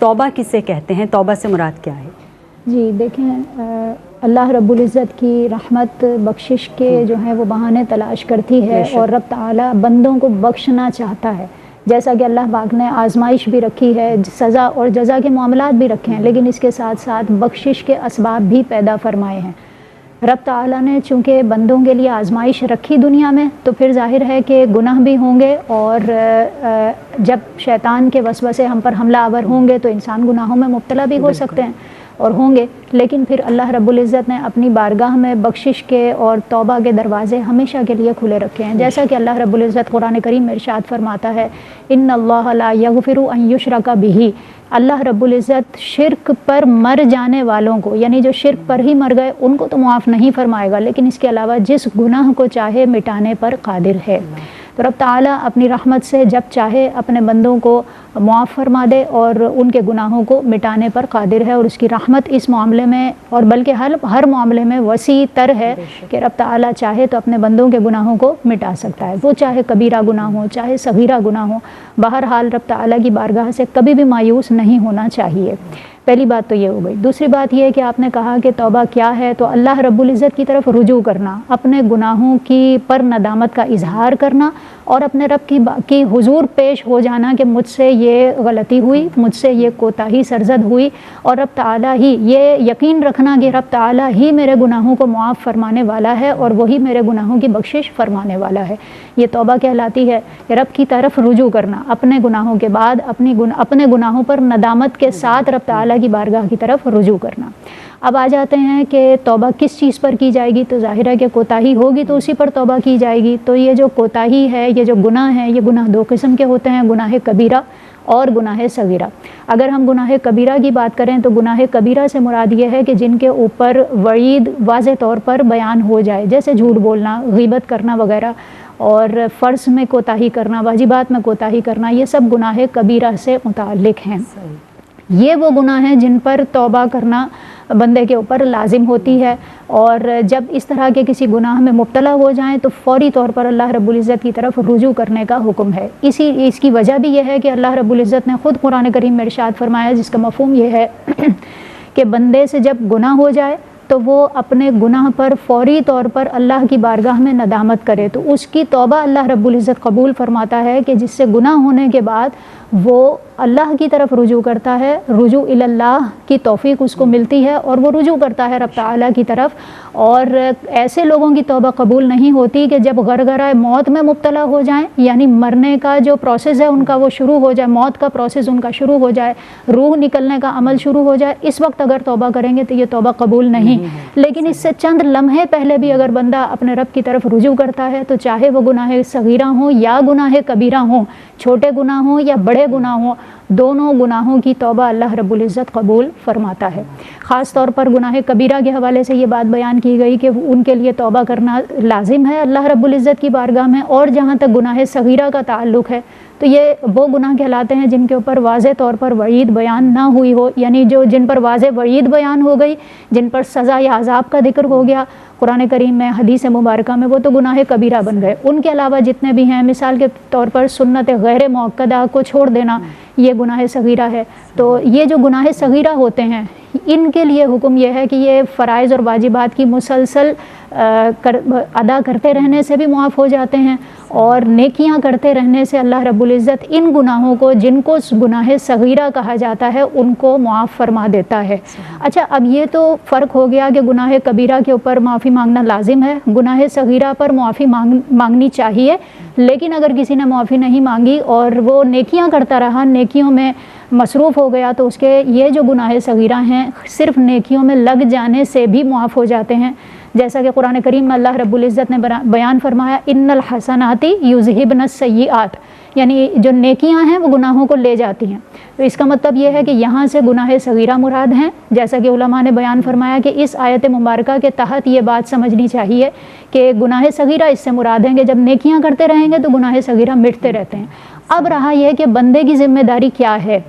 توبہ کسے کہتے ہیں، توبہ سے مراد کیا ہے؟ جی دیکھیں، اللہ رب العزت کی رحمت بخشش کے جو ہیں وہ بہانے تلاش کرتی ہے، اور رب تعالیٰ بندوں کو بخشنا چاہتا ہے. جیسا کہ اللہ پاک نے آزمائش بھی رکھی ہے، سزا اور جزا کے معاملات بھی رکھے ہیں، لیکن اس کے ساتھ ساتھ بخشش کے اسباب بھی پیدا فرمائے ہیں. رب تعالیٰ نے چونکہ بندوں کے لیے آزمائش رکھی دنیا میں، تو پھر ظاہر ہے کہ گناہ بھی ہوں گے، اور جب شیطان کے وسوسے ہم پر حملہ آور ہوں گے تو انسان گناہوں میں مبتلا بھی ہو سکتے ہیں اور ہوں گے. لیکن پھر اللہ رب العزت نے اپنی بارگاہ میں بخشش کے اور توبہ کے دروازے ہمیشہ کے لیے کھلے رکھے ہیں. جیسا کہ اللہ رب العزت قرآن کریم میں ارشاد فرماتا ہے، ان اللہ لا یغفر ان یشرک بہ، اللہ رب العزت شرک پر مر جانے والوں کو، یعنی جو شرک پر ہی مر گئے ان کو تو معاف نہیں فرمائے گا، لیکن اس کے علاوہ جس گناہ کو چاہے مٹانے پر قادر ہے. تو رب تعالیٰ اپنی رحمت سے جب چاہے اپنے بندوں کو معاف فرما دے اور ان کے گناہوں کو مٹانے پر قادر ہے، اور اس کی رحمت اس معاملے میں اور بلکہ ہر معاملے میں وسیع تر ہے کہ رب تعالیٰ چاہے تو اپنے بندوں کے گناہوں کو مٹا سکتا ہے، وہ چاہے کبیرہ گناہ ہو چاہے صغیرہ گناہ ہو. بہرحال رب تعالیٰ کی بارگاہ سے کبھی بھی مایوس نہیں ہونا چاہیے. پہلی بات تو یہ ہو گئی. دوسری بات یہ کہ آپ نے کہا کہ توبہ کیا ہے، تو اللہ رب العزت کی طرف رجوع کرنا، اپنے گناہوں کی پر ندامت کا اظہار کرنا، اور اپنے رب کی حضور پیش ہو جانا کہ مجھ سے یہ غلطی ہوئی، مجھ سے یہ کوتاہی سرزد ہوئی، اور رب تعالیٰ ہی، یہ یقین رکھنا کہ رب تعالیٰ ہی میرے گناہوں کو معاف فرمانے والا ہے اور وہی میرے گناہوں کی بخشش فرمانے والا ہے. یہ توبہ کہلاتی ہے کہ رب کی طرف رجوع کرنا، اپنے گناہوں کے بعد اپنے گناہوں پر ندامت کے ساتھ رب تعالیٰ کی بارگاہ کی طرف رجوع کرنا. اب آ جاتے ہیں کہ توبہ کس چیز پر کی جائے گی. تو ظاہر ہے کہ کوتاہی ہوگی تو اسی پر توبہ کی جائے گی. تو یہ جو کوتاہی ہے، یہ جو گناہ ہے، یہ گناہ دو قسم کے ہوتے ہیں، گناہ کبیرہ اور گناہ صغیرہ. اگر ہم گناہ کبیرہ کی بات کریں تو گناہ کبیرہ سے مراد یہ ہے کہ جن کے اوپر وعید واضح طور پر بیان ہو جائے، جیسے جھوٹ بولنا، غیبت کرنا وغیرہ، اور فرض میں کوتاہی کرنا، واجبات میں کوتاہی کرنا، یہ سب گناہ کبیرہ سے متعلق ہیں. یہ وہ گناہ ہیں جن پر توبہ کرنا بندے کے اوپر لازم ہوتی ہے، اور جب اس طرح کے کسی گناہ میں مبتلا ہو جائیں تو فوری طور پر اللہ رب العزت کی طرف رجوع کرنے کا حکم ہے. اس کی وجہ بھی یہ ہے کہ اللہ رب العزت نے خود قرآن کریم میں ارشاد فرمایا، جس کا مفہوم یہ ہے کہ بندے سے جب گناہ ہو جائے تو وہ اپنے گناہ پر فوری طور پر اللہ کی بارگاہ میں ندامت کرے، تو اس کی توبہ اللہ رب العزت قبول فرماتا ہے کہ جس سے گناہ ہونے کے بعد وہ اللہ کی طرف رجوع کرتا ہے، رجوع اللہ کی توفیق اس کو ملتی ہے، اور وہ رجوع کرتا ہے رب تعالیٰ کی طرف. اور ایسے لوگوں کی توبہ قبول نہیں ہوتی کہ جب غرغرہ موت میں مبتلا ہو جائیں، یعنی مرنے کا جو پروسیس ہے ان کا وہ شروع ہو جائے، موت کا پروسیس ان کا شروع ہو جائے، روح نکلنے کا عمل شروع ہو جائے، اس وقت اگر توبہ کریں گے تو یہ توبہ قبول نہیں. لیکن اس سے چند لمحے پہلے بھی اگر بندہ اپنے رب کی طرف رجوع کرتا ہے تو چاہے وہ گناہ صغیرہ ہوں یا گناہ کبیرہ ہوں، چھوٹے گناہ ہوں یا بڑے گناہ ہوں، دونوں گناہوں کی توبہ اللہ رب العزت قبول فرماتا ہے. خاص طور پر گناہ کبیرہ کے حوالے سے یہ بات بیان کی گئی کہ ان کے لیے توبہ کرنا لازم ہے اللہ رب العزت کی بارگاہ میں. اور جہاں تک گناہ صغیرہ کا تعلق ہے تو یہ وہ گناہ کہلاتے ہیں جن کے اوپر واضح طور پر وعید بیان نہ ہوئی ہو، یعنی جن پر واضح وعید بیان ہو گئی، جن پر سزا یا عذاب کا ذکر ہو گیا قرآن کریم میں، حدیث مبارکہ میں، وہ تو گناہ کبیرہ بن گئے. ان کے علاوہ جتنے بھی ہیں، مثال کے طور پر سنت غیر موقدہ کو چھوڑ دینا، یہ گناہ صغیرہ ہے. تو یہ جو گناہ صغیرہ ہوتے ہیں ان کے لیے حکم یہ ہے کہ یہ فرائض اور واجبات کی مسلسل ادا کرتے رہنے سے بھی معاف ہو جاتے ہیں، اور نیکیاں کرتے رہنے سے اللہ رب العزت ان گناہوں کو جن کو گناہ صغیرہ کہا جاتا ہے ان کو معاف فرما دیتا ہے. اچھا، اب یہ تو فرق ہو گیا کہ گناہ کبیرہ کے اوپر معافی مانگنا لازم ہے، گناہ صغیرہ پر معافی مانگنی چاہیے. لیکن اگر کسی نے معافی نہیں مانگی اور وہ نیکیاں کرتا رہا، نیکیوں میں مصروف ہو گیا، تو اس کے یہ جو گناہ صغیرہ ہیں صرف نیکیوں میں لگ جانے سے بھی معاف ہو جاتے ہیں. جیسا کہ قرآن کریم میں اللہ رب العزت نے بیان فرمایا، ان الحسنات یذہبن السیئات، یعنی جو نیکیاں ہیں وہ گناہوں کو لے جاتی ہیں. تو اس کا مطلب یہ ہے کہ یہاں سے گناہ صغیرہ مراد ہیں، جیسا کہ علماء نے بیان فرمایا کہ اس آیت مبارکہ کے تحت یہ بات سمجھنی چاہیے کہ گناہ صغیرہ اس سے مراد ہیں کہ جب نیکیاں کرتے رہیں گے تو گناہ صغیرہ مٹتے رہتے ہیں. اب رہا یہ کہ بندے کی ذمہ داری کیا ہے.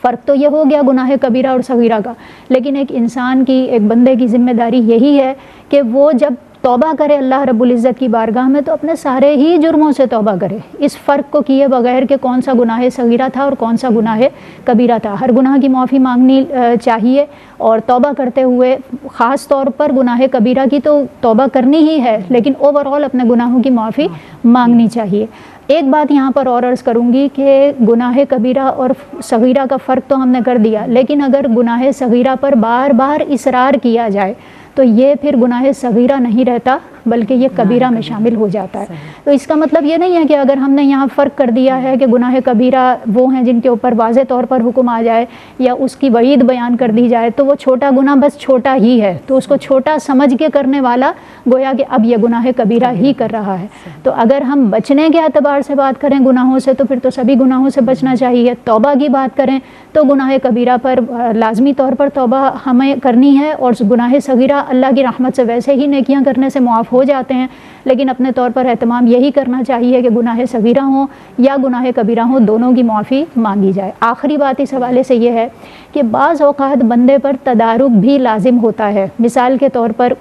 فرق تو یہ ہو گیا گناہ کبیرہ اور صغیرہ کا، لیکن ایک انسان کی، ایک بندے کی ذمہ داری یہی ہے کہ وہ جب توبہ کرے اللہ رب العزت کی بارگاہ میں تو اپنے سارے ہی جرموں سے توبہ کرے، اس فرق کو کیے بغیر کہ کون سا گناہ صغیرہ تھا اور کون سا گناہ کبیرہ تھا۔ ہر گناہ کی معافی مانگنی چاہیے، اور توبہ کرتے ہوئے خاص طور پر گناہ کبیرہ کی تو توبہ کرنی ہی ہے، لیکن اوور آل اپنے گناہوں کی معافی مانگنی چاہیے۔ ایک بات یہاں پر اور عرض کروں گی کہ گناہ کبیرہ اور صغیرہ کا فرق تو ہم نے کر دیا، لیکن اگر گناہ صغیرہ پر بار بار اصرار کیا جائے تو یہ پھر گناہ صغیرہ نہیں رہتا بلکہ یہ کبیرہ میں شامل ہو جاتا ہے۔ تو اس کا مطلب یہ نہیں ہے کہ اگر ہم نے یہاں فرق کر دیا ہے کہ گناہ کبیرہ وہ ہیں جن کے اوپر واضح طور پر حکم آ جائے یا اس کی وعید بیان کر دی جائے تو وہ چھوٹا گناہ بس چھوٹا ہی ہے، تو اس کو چھوٹا سمجھ کے کرنے والا گویا کہ اب یہ گناہ کبیرہ ہی کر رہا ہے۔ تو اگر ہم بچنے کے اعتبار سے بات کریں گناہوں سے تو پھر تو سبھی گناہوں سے بچنا چاہیے۔ توبہ کی بات کریں تو گناہ کبیرہ پر لازمی طور پر توبہ ہمیں کرنی ہے، اور گناہ صغیرہ اللہ کی رحمت سے ویسے ہی نیکیاں کرنے سے معاف ہو جاتے ہیں، لیکن اپنے طور پر اہتمام یہی کرنا چاہیے کہ گناہ صغیرہ ہوں یا گناہ کبیرہ ہوں دونوں کی معافی مانگی جائے۔ آخری بات اس حوالے سے یہ ہے کہ بعض اوقات بندے پر تدارک بھی لازم ہوتا ہے۔ مثال کے طور پر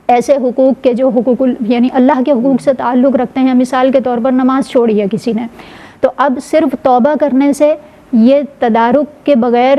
ایسے حقوق کے جو یعنی اللہ کے حقوق سے تعلق رکھتے ہیں، مثال کے طور پر نماز چھوڑی ہے کسی نے، تو اب صرف توبہ کرنے سے یہ تدارک کے بغیر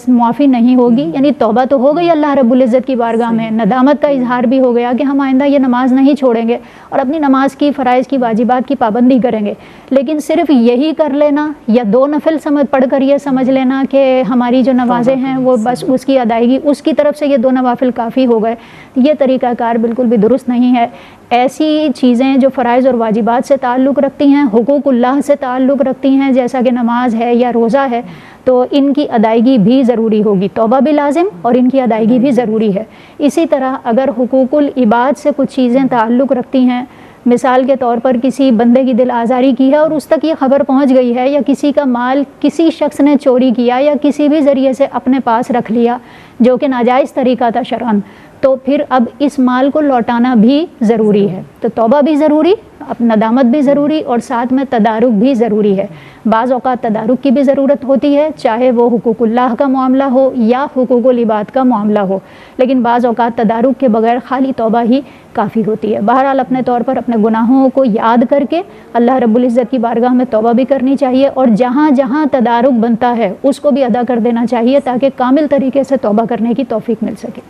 معافی نہیں ہوگی، یعنی توبہ تو ہو گئی اللہ رب العزت کی بارگاہ میں، ندامت کا اظہار بھی ہو گیا کہ ہم آئندہ یہ نماز نہیں چھوڑیں گے اور اپنی نماز کی فرائض کی واجبات کی پابندی کریں گے، لیکن صرف یہی کر لینا یا 2 نفل پڑھ کر یہ سمجھ لینا کہ ہماری جو نمازیں ہیں وہ بس اس کی ادائیگی، اس کی طرف سے یہ 2 نوافل کافی ہو گئے، یہ طریقہ کار بالکل بھی درست نہیں ہے۔ ایسی چیزیں جو فرائض اور واجبات سے تعلق رکھتی ہیں، حقوق اللہ سے تعلق رکھتی ہیں، جیسا کہ نماز ہے یا روزہ ہے، تو ان کی ادائیگی بھی ضروری ہوگی، توبہ بھی لازم اور ان کی ادائیگی بھی ضروری ہے۔ اسی طرح اگر حقوق العباد سے کچھ چیزیں تعلق رکھتی ہیں، مثال کے طور پر کسی بندے کی دل آزاری کی ہے اور اس تک یہ خبر پہنچ گئی ہے، یا کسی کا مال کسی شخص نے چوری کیا یا کسی بھی ذریعے سے اپنے پاس رکھ لیا جو کہ ناجائز طریقہ تھا شرعاً، تو پھر اب اس مال کو لوٹانا بھی ضروری ہے۔ تو توبہ بھی ضروری، ندامت بھی ضروری، اور ساتھ میں تدارک بھی ضروری ہے۔ بعض اوقات تدارک کی بھی ضرورت ہوتی ہے، چاہے وہ حقوق اللہ کا معاملہ ہو یا حقوق العباد کا معاملہ ہو، لیکن بعض اوقات تدارک کے بغیر خالی توبہ ہی کافی ہوتی ہے۔ بہرحال اپنے طور پر اپنے گناہوں کو یاد کر کے اللہ رب العزت کی بارگاہ میں توبہ بھی کرنی چاہیے، اور جہاں جہاں تدارک بنتا ہے اس کو بھی ادا کر دینا چاہیے تاکہ کامل طریقے سے توبہ کرنے کی توفیق مل سکے۔